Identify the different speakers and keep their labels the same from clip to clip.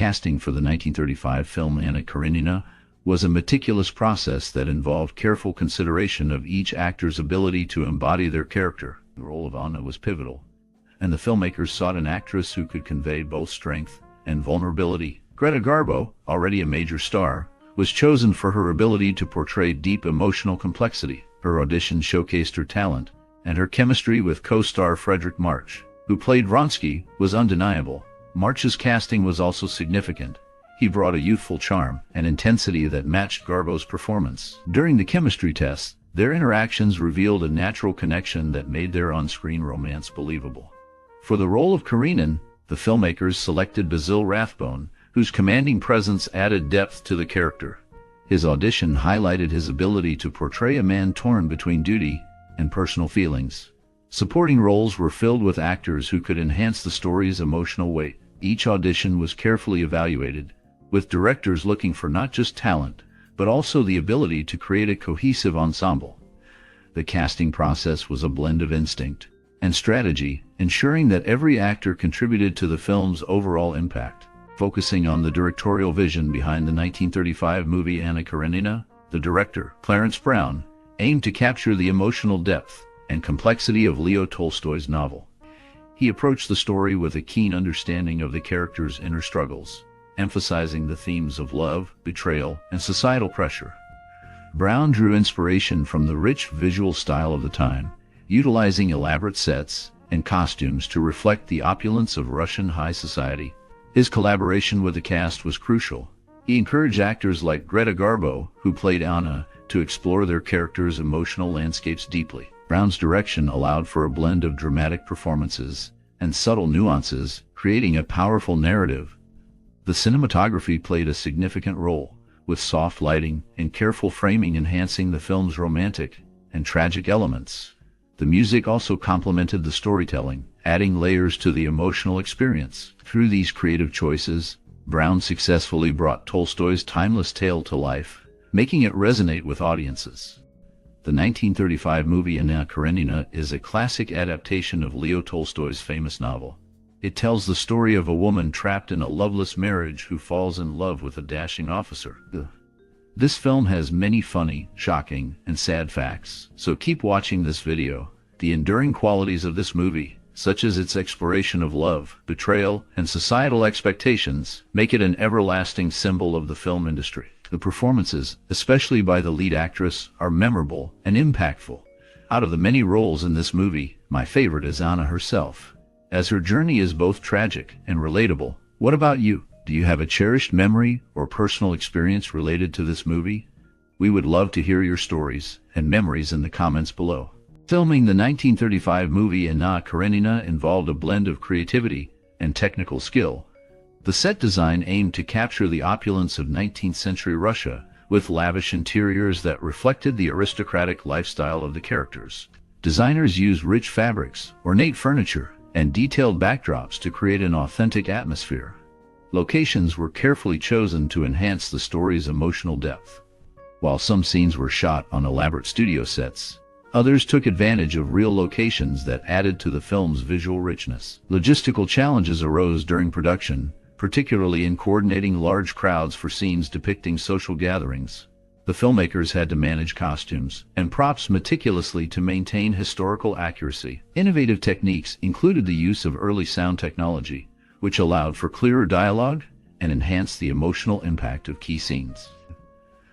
Speaker 1: Casting for the 1935 film Anna Karenina was a meticulous process that involved careful consideration of each actor's ability to embody their character. The role of Anna was pivotal, and the filmmakers sought an actress who could convey both strength and vulnerability. Greta Garbo, already a major star, was chosen for her ability to portray deep emotional complexity. Her audition showcased her talent, and her chemistry with co-star Fredric Marsh, who played Vronsky, was undeniable. Marsh's casting was also significant. He brought a youthful charm and intensity that matched Garbo's performance. During the chemistry test, their interactions revealed a natural connection that made their on-screen romance believable. For the role of Karenin, the filmmakers selected Basil Rathbone, whose commanding presence added depth to the character. His audition highlighted his ability to portray a man torn between duty and personal feelings. Supporting roles were filled with actors who could enhance the story's emotional weight. Each audition was carefully evaluated, with directors looking for not just talent, but also the ability to create a cohesive ensemble. The casting process was a blend of instinct and strategy, ensuring that every actor contributed to the film's overall impact. Focusing on the directorial vision behind the 1935 movie Anna Karenina, the director, Clarence Brown, aimed to capture the emotional depth and complexity of Leo Tolstoy's novel. He approached the story with a keen understanding of the characters' inner struggles, emphasizing the themes of love, betrayal, and societal pressure. Brown drew inspiration from the rich visual style of the time, utilizing elaborate sets and costumes to reflect the opulence of Russian high society. His collaboration with the cast was crucial. He encouraged actors like Greta Garbo, who played Anna, to explore their characters' emotional landscapes deeply. Brown's direction allowed for a blend of dramatic performances and subtle nuances, creating a powerful narrative. The cinematography played a significant role, with soft lighting and careful framing enhancing the film's romantic and tragic elements. The music also complemented the storytelling, adding layers to the emotional experience. Through these creative choices, Brown successfully brought Tolstoy's timeless tale to life, making it resonate with audiences. The 1935 movie Anna Karenina is a classic adaptation of Leo Tolstoy's famous novel. It tells the story of a woman trapped in a loveless marriage who falls in love with a dashing officer. This film has many funny, shocking, and sad facts, so keep watching this video. The enduring qualities of this movie, such as its exploration of love, betrayal, and societal expectations, make it an everlasting symbol of the film industry. The performances, especially by the lead actress, are memorable and impactful. Out of the many roles in this movie, my favorite is Anna herself, as her journey is both tragic and relatable. What about you? Do you have a cherished memory or personal experience related to this movie? We would love to hear your stories and memories in the comments below. Filming the 1935 movie Anna Karenina involved a blend of creativity and technical skill. The set design aimed to capture the opulence of 19th century Russia, with lavish interiors that reflected the aristocratic lifestyle of the characters. Designers used rich fabrics, ornate furniture, and detailed backdrops to create an authentic atmosphere. Locations were carefully chosen to enhance the story's emotional depth. While some scenes were shot on elaborate studio sets, others took advantage of real locations that added to the film's visual richness. Logistical challenges arose during production, particularly in coordinating large crowds for scenes depicting social gatherings. The filmmakers had to manage costumes and props meticulously to maintain historical accuracy. Innovative techniques included the use of early sound technology, which allowed for clearer dialogue and enhanced the emotional impact of key scenes.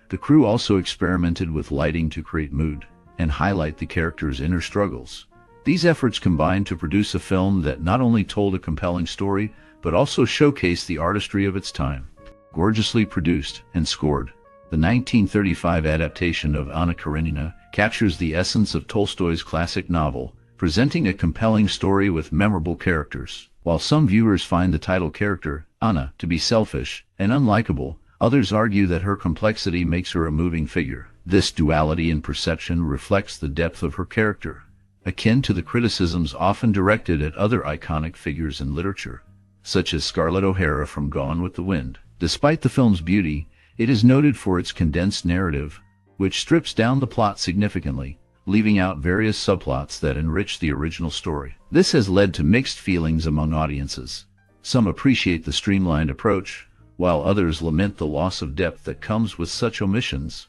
Speaker 1: The crew also experimented with lighting to create mood and highlight the characters' inner struggles. These efforts combined to produce a film that not only told a compelling story, but also showcased the artistry of its time. Gorgeously produced and scored, the 1935 adaptation of Anna Karenina captures the essence of Tolstoy's classic novel, presenting a compelling story with memorable characters. While some viewers find the title character, Anna, to be selfish and unlikable, others argue that her complexity makes her a moving figure. This duality in perception reflects the depth of her character, akin to the criticisms often directed at other iconic figures in literature, such as Scarlett O'Hara from Gone with the Wind. Despite the film's beauty, it is noted for its condensed narrative, which strips down the plot significantly, leaving out various subplots that enrich the original story. This has led to mixed feelings among audiences. Some appreciate the streamlined approach, while others lament the loss of depth that comes with such omissions.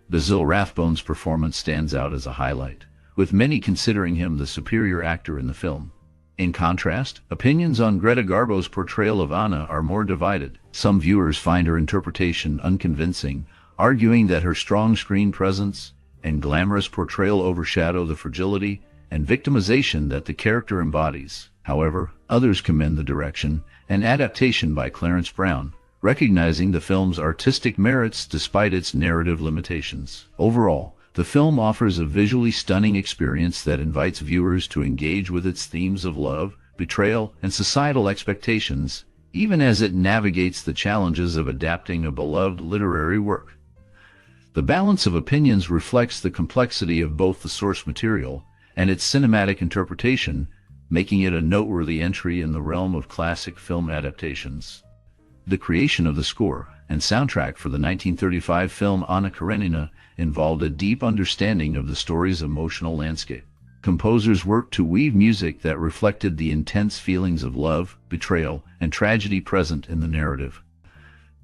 Speaker 1: Basil Rathbone's performance stands out as a highlight, with many considering him the superior actor in the film. In contrast, opinions on Greta Garbo's portrayal of Anna are more divided. Some viewers find her interpretation unconvincing, arguing that her strong screen presence and glamorous portrayal overshadow the fragility and victimization that the character embodies. However, others commend the direction and adaptation by Clarence Brown, recognizing the film's artistic merits despite its narrative limitations. Overall, the film offers a visually stunning experience that invites viewers to engage with its themes of love, betrayal, and societal expectations, even as it navigates the challenges of adapting a beloved literary work. The balance of opinions reflects the complexity of both the source material and its cinematic interpretation, making it a noteworthy entry in the realm of classic film adaptations. The creation of the score and soundtrack for the 1935 film Anna Karenina involved a deep understanding of the story's emotional landscape. Composers worked to weave music that reflected the intense feelings of love, betrayal, and tragedy present in the narrative.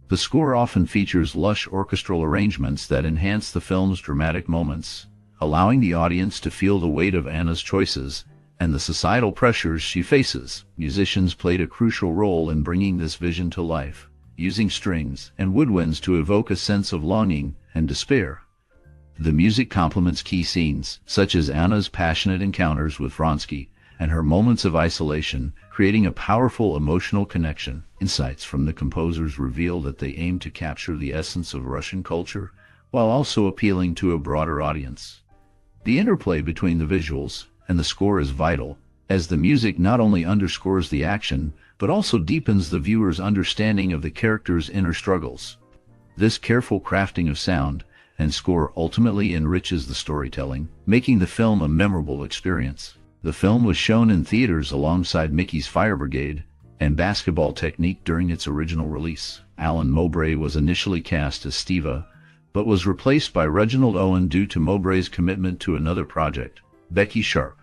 Speaker 1: The score often features lush orchestral arrangements that enhance the film's dramatic moments, allowing the audience to feel the weight of Anna's choices and the societal pressures she faces. Musicians played a crucial role in bringing this vision to life, using strings and woodwinds to evoke a sense of longing and despair. The music complements key scenes, such as Anna's passionate encounters with Vronsky and her moments of isolation, creating a powerful emotional connection. Insights from the composers reveal that they aim to capture the essence of Russian culture, while also appealing to a broader audience. The interplay between the visuals and the score is vital, as the music not only underscores the action, but also deepens the viewer's understanding of the character's inner struggles. This careful crafting of sound and score ultimately enriches the storytelling, making the film a memorable experience. The film was shown in theaters alongside Mickey's Fire Brigade and Basketball Technique during its original release. Alan Mowbray was initially cast as Stiva, but was replaced by Reginald Owen due to Mowbray's commitment to another project, Becky Sharp.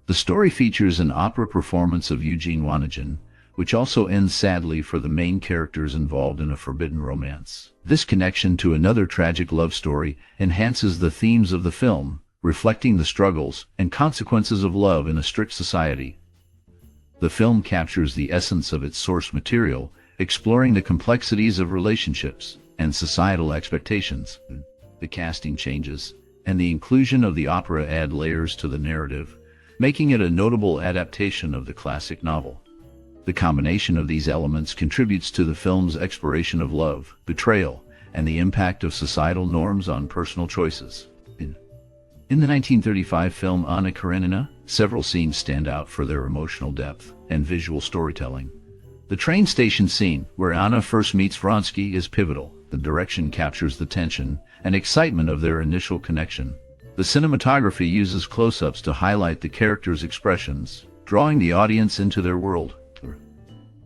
Speaker 1: The story features an opera performance of Eugene Onegin, which also ends sadly for the main characters involved in a forbidden romance. This connection to another tragic love story enhances the themes of the film, reflecting the struggles and consequences of love in a strict society. The film captures the essence of its source material, exploring the complexities of relationships and societal expectations. The casting changes and the inclusion of the opera add layers to the narrative, making it a notable adaptation of the classic novel. The combination of these elements contributes to the film's exploration of love, betrayal, and the impact of societal norms on personal choices. In the 1935 film Anna Karenina, several scenes stand out for their emotional depth and visual storytelling. The train station scene, where Anna first meets Vronsky, is pivotal. The direction captures the tension and excitement of their initial connection. The cinematography uses close-ups to highlight the characters' expressions, drawing the audience into their world.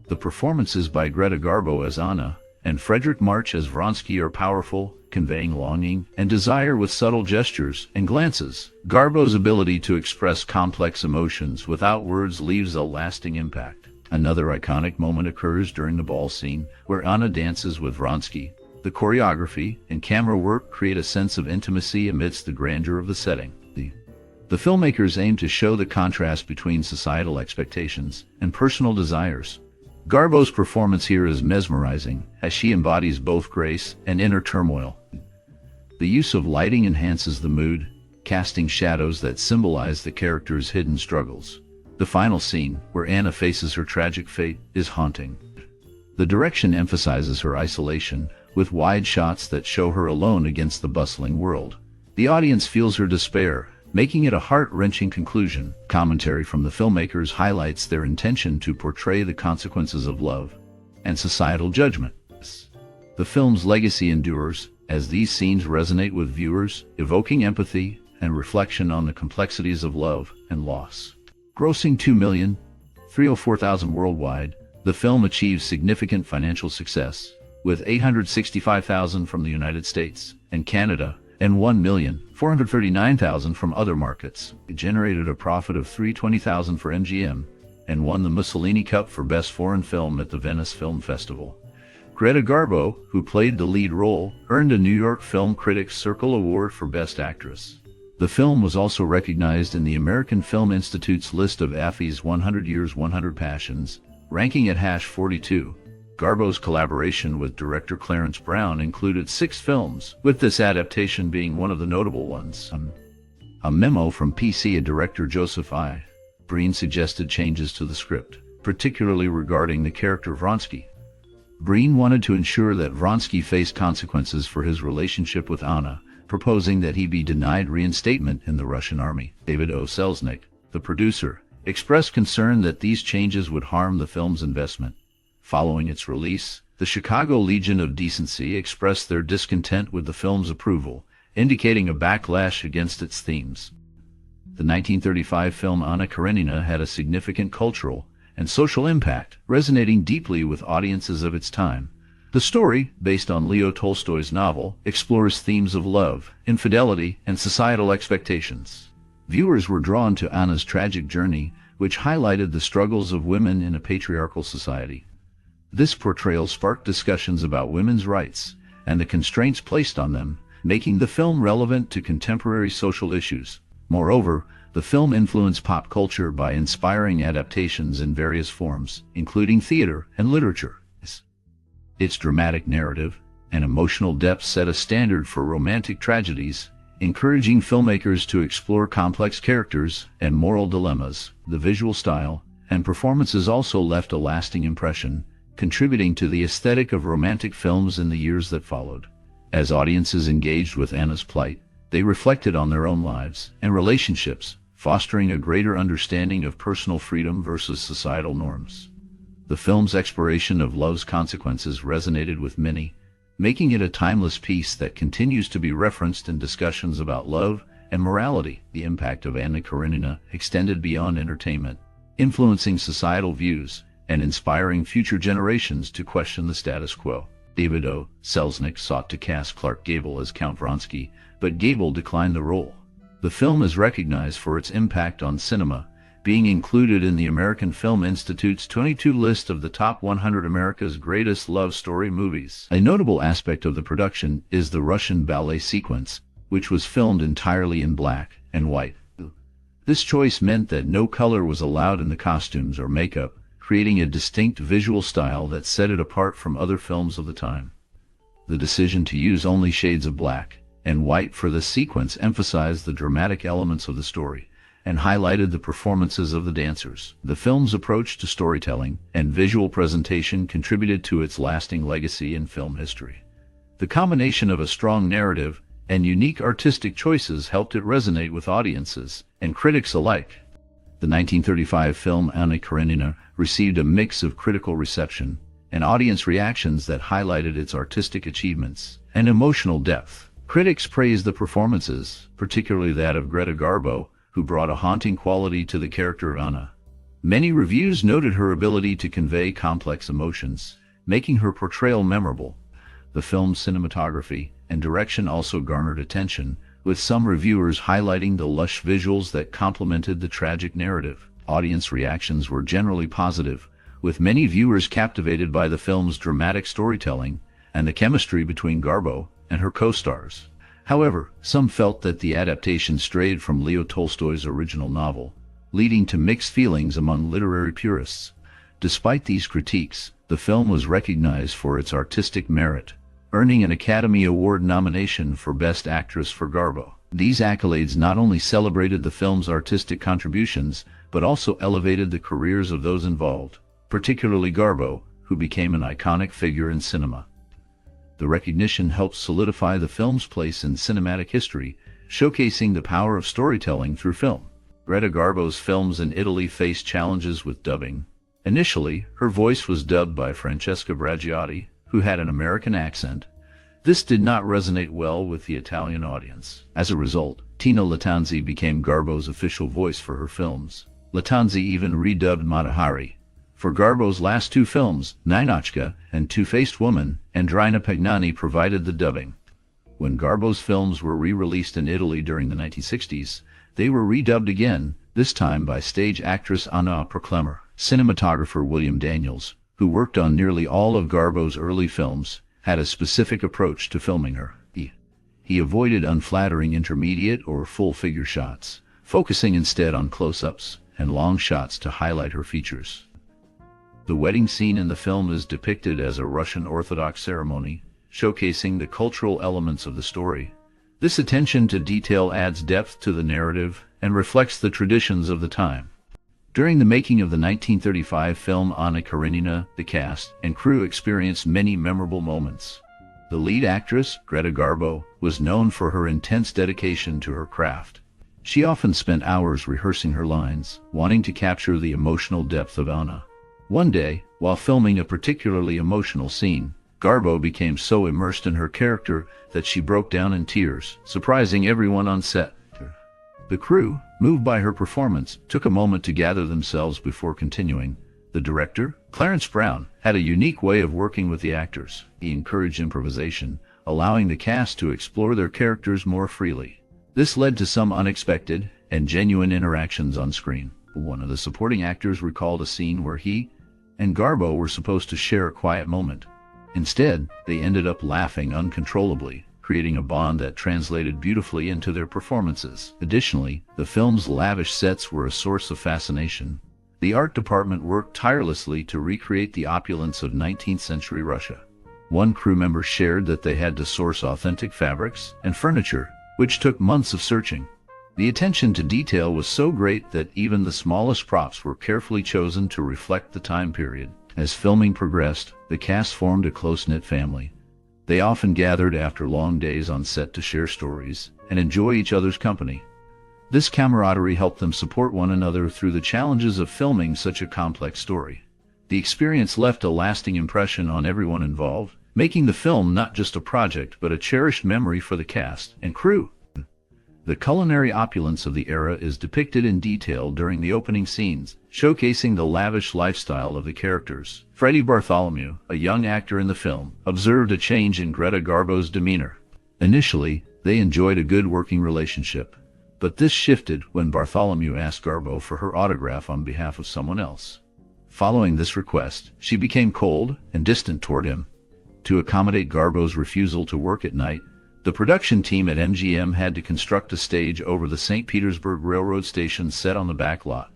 Speaker 1: The performances by Greta Garbo as Anna and Fredric Marsh as Vronsky are powerful, conveying longing and desire with subtle gestures and glances. Garbo's ability to express complex emotions without words leaves a lasting impact. Another iconic moment occurs during the ball scene, where Anna dances with Vronsky. The choreography and camera work create a sense of intimacy amidst the grandeur of the setting. The filmmakers aim to show the contrast between societal expectations and personal desires. Garbo's performance here is mesmerizing, as she embodies both grace and inner turmoil. The use of lighting enhances the mood, casting shadows that symbolize the character's hidden struggles. The final scene, where Anna faces her tragic fate, is haunting. The direction emphasizes her isolation, with wide shots that show her alone against the bustling world. The audience feels her despair, making it a heart-wrenching conclusion. Commentary from the filmmakers highlights their intention to portray the consequences of love and societal judgment. The film's legacy endures, as these scenes resonate with viewers, evoking empathy and reflection on the complexities of love and loss. Grossing $2,304,000 worldwide, the film achieves significant financial success, with $865,000 from the United States and Canada and $1,439,000 from other markets. It generated a profit of $320,000 for MGM and won the Mussolini Cup for Best Foreign Film at the Venice Film Festival. Greta Garbo, who played the lead role, earned a New York Film Critics Circle Award for Best Actress. The film was also recognized in the American Film Institute's list of AFI's 100 Years 100 Passions, ranking at 42. Garbo's collaboration with director Clarence Brown included 6 films, with this adaptation being one of the notable ones. A memo from PC director Joseph I. Breen suggested changes to the script, particularly regarding the character Vronsky. Breen wanted to ensure that Vronsky faced consequences for his relationship with Anna, proposing that he be denied reinstatement in the Russian army. David O. Selznick, the producer, expressed concern that these changes would harm the film's investment. Following its release, the Chicago Legion of Decency expressed their discontent with the film's approval, indicating a backlash against its themes. The 1935 film Anna Karenina had a significant cultural and social impact, resonating deeply with audiences of its time. The story, based on Leo Tolstoy's novel, explores themes of love, infidelity, and societal expectations. Viewers were drawn to Anna's tragic journey, which highlighted the struggles of women in a patriarchal society. This portrayal sparked discussions about women's rights and the constraints placed on them, making the film relevant to contemporary social issues. Moreover, the film influenced pop culture by inspiring adaptations in various forms, including theater and literature. Its dramatic narrative and emotional depth set a standard for romantic tragedies, encouraging filmmakers to explore complex characters and moral dilemmas. The visual style and performances also left a lasting impression, contributing to the aesthetic of romantic films in the years that followed. As audiences engaged with Anna's plight, they reflected on their own lives and relationships, fostering a greater understanding of personal freedom versus societal norms. The film's exploration of love's consequences resonated with many, making it a timeless piece that continues to be referenced in discussions about love and morality. The impact of Anna Karenina extended beyond entertainment, influencing societal views and inspiring future generations to question the status quo. David O. Selznick sought to cast Clark Gable as Count Vronsky, but Gable declined the role. The film is recognized for its impact on cinema, being included in the American Film Institute's 22 list of the top 100 America's greatest love story movies. A notable aspect of the production is the Russian ballet sequence, which was filmed entirely in black and white. This choice meant that no color was allowed in the costumes or makeup, creating a distinct visual style that set it apart from other films of the time. The decision to use only shades of black and white for the sequence emphasized the dramatic elements of the story and highlighted the performances of the dancers. The film's approach to storytelling and visual presentation contributed to its lasting legacy in film history. The combination of a strong narrative and unique artistic choices helped it resonate with audiences and critics alike. The 1935 film Anna Karenina received a mix of critical reception and audience reactions that highlighted its artistic achievements and emotional depth. Critics praised the performances, particularly that of Greta Garbo, who brought a haunting quality to the character of Anna. Many reviews noted her ability to convey complex emotions, making her portrayal memorable. The film's cinematography and direction also garnered attention, with some reviewers highlighting the lush visuals that complemented the tragic narrative. Audience reactions were generally positive, with many viewers captivated by the film's dramatic storytelling and the chemistry between Garbo and her co-stars. However, some felt that the adaptation strayed from Leo Tolstoy's original novel, leading to mixed feelings among literary purists. Despite these critiques, the film was recognized for its artistic merit, earning an Academy Award nomination for Best Actress for Garbo. These accolades not only celebrated the film's artistic contributions, but also elevated the careers of those involved, particularly Garbo, who became an iconic figure in cinema. The recognition helped solidify the film's place in cinematic history, showcasing the power of storytelling through film. Greta Garbo's films in Italy faced challenges with dubbing. Initially, her voice was dubbed by Francesca Bragiati, who had an American accent. This did not resonate well with the Italian audience. As a result, Tina Lattanzi became Garbo's official voice for her films. Lattanzi even redubbed Mata Hari. For Garbo's last 2 films, Ninotchka and Two-Faced Woman, Andrina Pagnani provided the dubbing. When Garbo's films were re-released in Italy during the 1960s, they were redubbed again, this time by stage actress Anna Proclemer. Cinematographer William Daniels, who worked on nearly all of Garbo's early films, had a specific approach to filming her. He avoided unflattering intermediate or full-figure shots, focusing instead on close-ups and long shots to highlight her features. The wedding scene in the film is depicted as a Russian Orthodox ceremony, showcasing the cultural elements of the story. This attention to detail adds depth to the narrative and reflects the traditions of the time. During the making of the 1935 film Anna Karenina, the cast and crew experienced many memorable moments. The lead actress, Greta Garbo, was known for her intense dedication to her craft. She often spent hours rehearsing her lines, wanting to capture the emotional depth of Anna. One day, while filming a particularly emotional scene, Garbo became so immersed in her character that she broke down in tears, surprising everyone on set. The crew, moved by her performance, took a moment to gather themselves before continuing. The director, Clarence Brown, had a unique way of working with the actors. He encouraged improvisation, allowing the cast to explore their characters more freely. This led to some unexpected and genuine interactions on screen. One of the supporting actors recalled a scene where he and Garbo were supposed to share a quiet moment. Instead, they ended up laughing uncontrollably, creating a bond that translated beautifully into their performances. Additionally, the film's lavish sets were a source of fascination. The art department worked tirelessly to recreate the opulence of 19th century Russia. One crew member shared that they had to source authentic fabrics and furniture, which took months of searching. The attention to detail was so great that even the smallest props were carefully chosen to reflect the time period. As filming progressed, the cast formed a close-knit family. They often gathered after long days on set to share stories and enjoy each other's company. This camaraderie helped them support one another through the challenges of filming such a complex story. The experience left a lasting impression on everyone involved, making the film not just a project but a cherished memory for the cast and crew. The culinary opulence of the era is depicted in detail during the opening scenes, showcasing the lavish lifestyle of the characters. Freddie Bartholomew, a young actor in the film, observed a change in Greta Garbo's demeanor. Initially, they enjoyed a good working relationship, but this shifted when Bartholomew asked Garbo for her autograph on behalf of someone else. Following this request, she became cold and distant toward him. To accommodate Garbo's refusal to work at night, the production team at MGM had to construct a stage over the St. Petersburg Railroad station set on the back lot.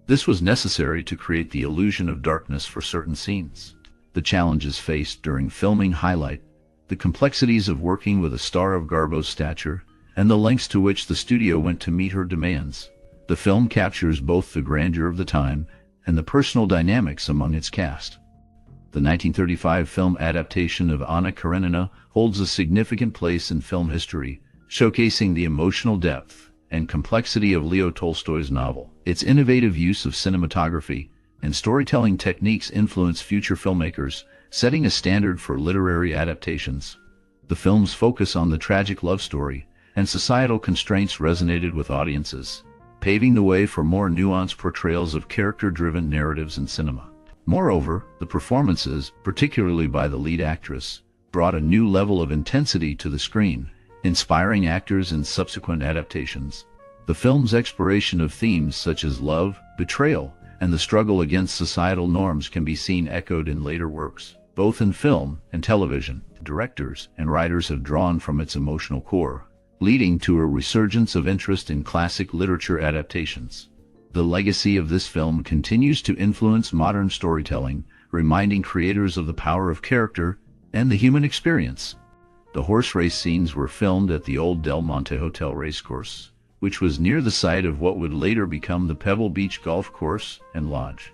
Speaker 1: This was necessary to create the illusion of darkness for certain scenes. The challenges faced during filming highlight the complexities of working with a star of Garbo's stature and the lengths to which the studio went to meet her demands. The film captures both the grandeur of the time and the personal dynamics among its cast. The 1935 film adaptation of Anna Karenina holds a significant place in film history, showcasing the emotional depth and complexity of Leo Tolstoy's novel. Its innovative use of cinematography and storytelling techniques influenced future filmmakers, setting a standard for literary adaptations. The film's focus on the tragic love story and societal constraints resonated with audiences, paving the way for more nuanced portrayals of character-driven narratives in cinema. Moreover, the performances, particularly by the lead actress, brought a new level of intensity to the screen, inspiring actors in subsequent adaptations. The film's exploration of themes such as love, betrayal, and the struggle against societal norms can be seen echoed in later works, both in film and television. Directors and writers have drawn from its emotional core, leading to a resurgence of interest in classic literature adaptations. The legacy of this film continues to influence modern storytelling, reminding creators of the power of character and the human experience. The horse race scenes were filmed at the old Del Monte Hotel racecourse, which was near the site of what would later become the Pebble Beach Golf Course and Lodge.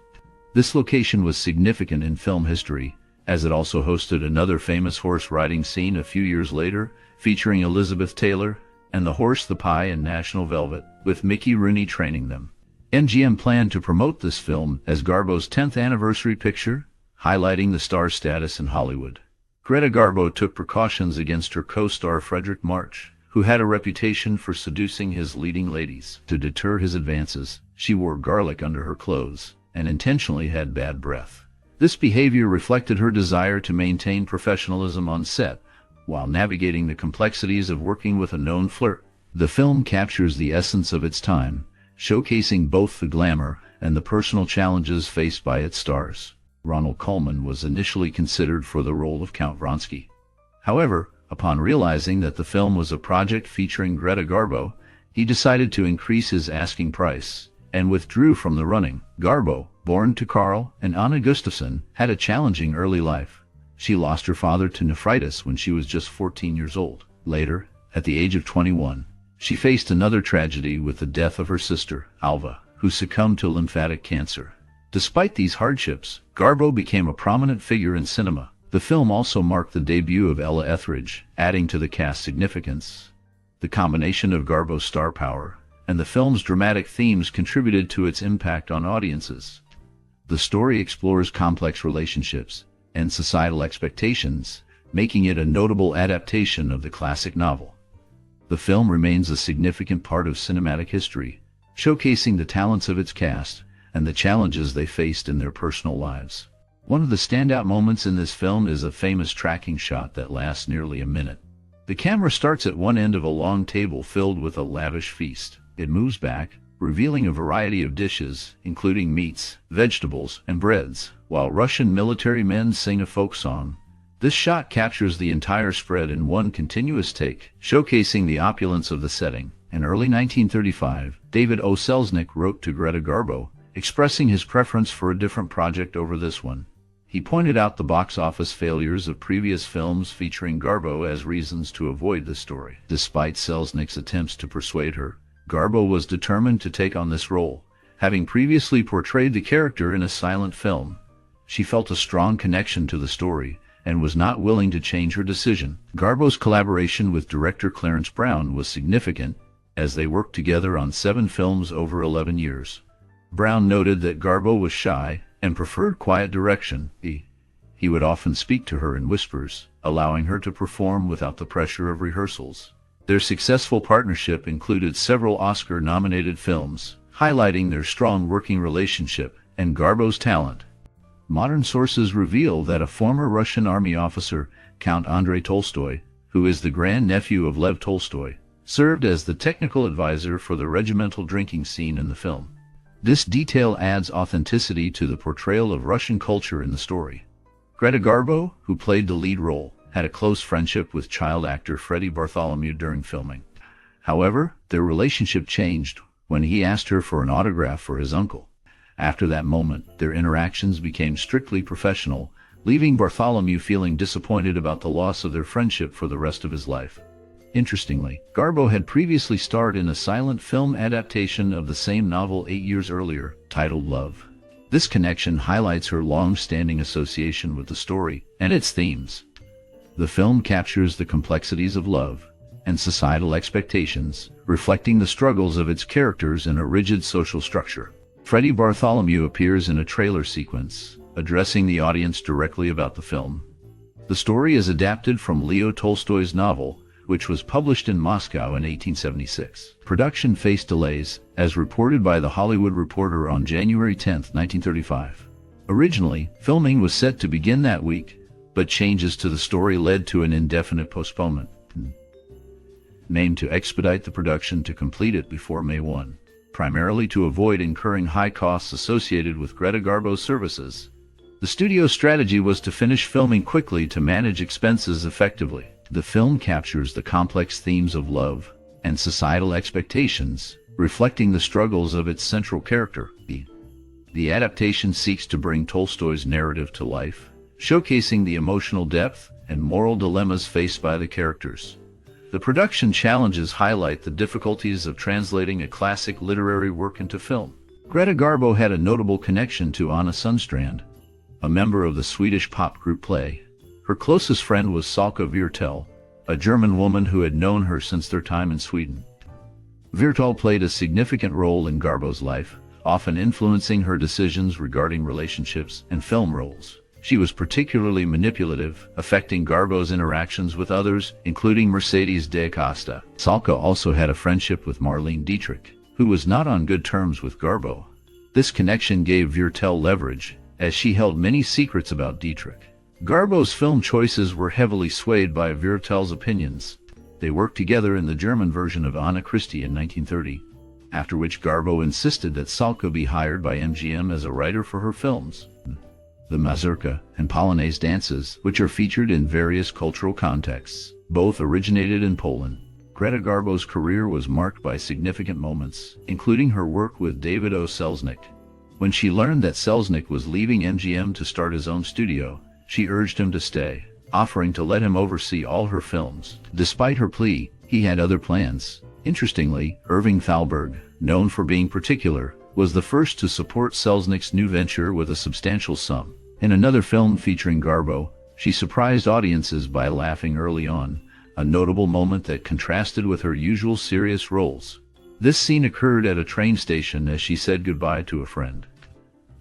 Speaker 1: This location was significant in film history, as it also hosted another famous horse riding scene a few years later, featuring Elizabeth Taylor and the horse The Pie in National Velvet, with Mickey Rooney training them. MGM planned to promote this film as Garbo's 10th anniversary picture, highlighting the star's status in Hollywood. Greta Garbo took precautions against her co-star Fredric Marsh, who had a reputation for seducing his leading ladies. To deter his advances, she wore garlic under her clothes and intentionally had bad breath. This behavior reflected her desire to maintain professionalism on set, while navigating the complexities of working with a known flirt. The film captures the essence of its time, showcasing both the glamour and the personal challenges faced by its stars. Ronald Colman was initially considered for the role of Count Vronsky. However, upon realizing that the film was a project featuring Greta Garbo, he decided to increase his asking price and withdrew from the running. Garbo, born to Carl and Anna Gustafsson, had a challenging early life. She lost her father to nephritis when she was just 14 years old. Later, at the age of 21, she faced another tragedy with the death of her sister, Alva, who succumbed to lymphatic cancer. Despite these hardships, Garbo became a prominent figure in cinema. The film also marked the debut of Ella Etheridge, adding to the cast's significance. The combination of Garbo's star power and the film's dramatic themes contributed to its impact on audiences. The story explores complex relationships and societal expectations, making it a notable adaptation of the classic novel. The film remains a significant part of cinematic history, showcasing the talents of its cast and the challenges they faced in their personal lives. One of the standout moments in this film is a famous tracking shot that lasts nearly a minute. The camera starts at one end of a long table filled with a lavish feast. It moves back, revealing a variety of dishes, including meats, vegetables, and breads, while Russian military men sing a folk song. This shot captures the entire spread in one continuous take, showcasing the opulence of the setting. In early 1935, David O. Selznick wrote to Greta Garbo, expressing his preference for a different project over this one. He pointed out the box office failures of previous films featuring Garbo as reasons to avoid the story. Despite Selznick's attempts to persuade her, Garbo was determined to take on this role, having previously portrayed the character in a silent film. She felt a strong connection to the story and was not willing to change her decision. Garbo's collaboration with director Clarence Brown was significant, as they worked together on 7 films over 11 years. Brown noted that Garbo was shy and preferred quiet direction. He would often speak to her in whispers, allowing her to perform without the pressure of rehearsals. Their successful partnership included several Oscar-nominated films, highlighting their strong working relationship and Garbo's talent. Modern sources reveal that a former Russian army officer, Count Andrei Tolstoy, who is the grandnephew of Lev Tolstoy, served as the technical advisor for the regimental drinking scene in the film. This detail adds authenticity to the portrayal of Russian culture in the story. Greta Garbo, who played the lead role, had a close friendship with child actor Freddie Bartholomew during filming. However, their relationship changed when he asked her for an autograph for his uncle. After that moment, their interactions became strictly professional, leaving Bartholomew feeling disappointed about the loss of their friendship for the rest of his life. Interestingly, Garbo had previously starred in a silent film adaptation of the same novel 8 years earlier, titled Love. This connection highlights her long-standing association with the story and its themes. The film captures the complexities of love and societal expectations, reflecting the struggles of its characters in a rigid social structure. Freddie Bartholomew appears in a trailer sequence, addressing the audience directly about the film. The story is adapted from Leo Tolstoy's novel, which was published in Moscow in 1876. Production faced delays, as reported by The Hollywood Reporter on January 10, 1935. Originally, filming was set to begin that week, but changes to the story led to an indefinite postponement, named to expedite the production to complete it before May 1, primarily to avoid incurring high costs associated with Greta Garbo's services. The studio's strategy was to finish filming quickly to manage expenses effectively. The film captures the complex themes of love and societal expectations, reflecting the struggles of its central character. The adaptation seeks to bring Tolstoy's narrative to life, showcasing the emotional depth and moral dilemmas faced by the characters. The production challenges highlight the difficulties of translating a classic literary work into film. Greta Garbo had a notable connection to Anna Sundstrand, a member of the Swedish pop group Play. Her closest friend was Salka Viertel, a German woman who had known her since their time in Sweden. Viertel played a significant role in Garbo's life, often influencing her decisions regarding relationships and film roles. She was particularly manipulative, affecting Garbo's interactions with others, including Mercedes de Costa. Salka also had a friendship with Marlene Dietrich, who was not on good terms with Garbo. This connection gave Viertel leverage, as she held many secrets about Dietrich. Garbo's film choices were heavily swayed by Viertel's opinions. They worked together in the German version of Anna Christie in 1930, after which Garbo insisted that Salka be hired by MGM as a writer for her films. the mazurka, and polonaise dances, which are featured in various cultural contexts. Both originated in Poland. Greta Garbo's career was marked by significant moments, including her work with David O. Selznick. When she learned that Selznick was leaving MGM to start his own studio, she urged him to stay, offering to let him oversee all her films. Despite her plea, he had other plans. Interestingly, Irving Thalberg, known for being particular, was the first to support Selznick's new venture with a substantial sum. In another film featuring Garbo, she surprised audiences by laughing early on, a notable moment that contrasted with her usual serious roles. This scene occurred at a train station as she said goodbye to a friend.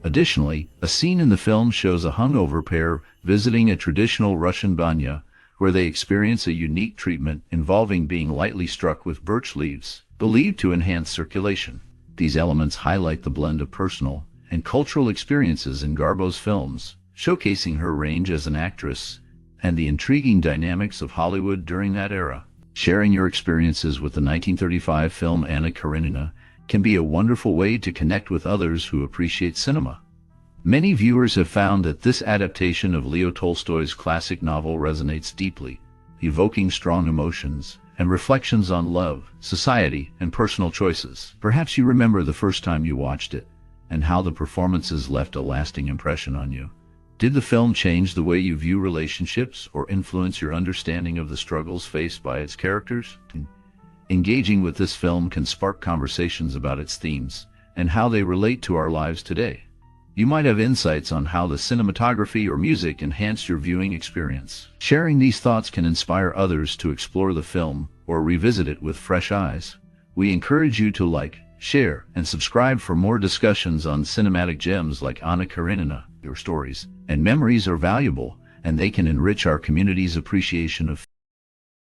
Speaker 1: Additionally, a scene in the film shows a hungover pair visiting a traditional Russian banya, where they experience a unique treatment involving being lightly struck with birch leaves, believed to enhance circulation. These elements highlight the blend of personal and cultural experiences in Garbo's films, showcasing her range as an actress and the intriguing dynamics of Hollywood during that era. Sharing your experiences with the 1935 film Anna Karenina can be a wonderful way to connect with others who appreciate cinema. Many viewers have found that this adaptation of Leo Tolstoy's classic novel resonates deeply, evoking strong emotions and reflections on love, society, and personal choices. Perhaps you remember the first time you watched it, and how the performances left a lasting impression on you. Did the film change the way you view relationships or influence your understanding of the struggles faced by its characters? Engaging with this film can spark conversations about its themes and how they relate to our lives today. You might have insights on how the cinematography or music enhanced your viewing experience. Sharing these thoughts can inspire others to explore the film or revisit it with fresh eyes. We encourage you to like, share, and subscribe for more discussions on cinematic gems like Anna Karenina. Your stories and memories are valuable, and they can enrich our community's appreciation of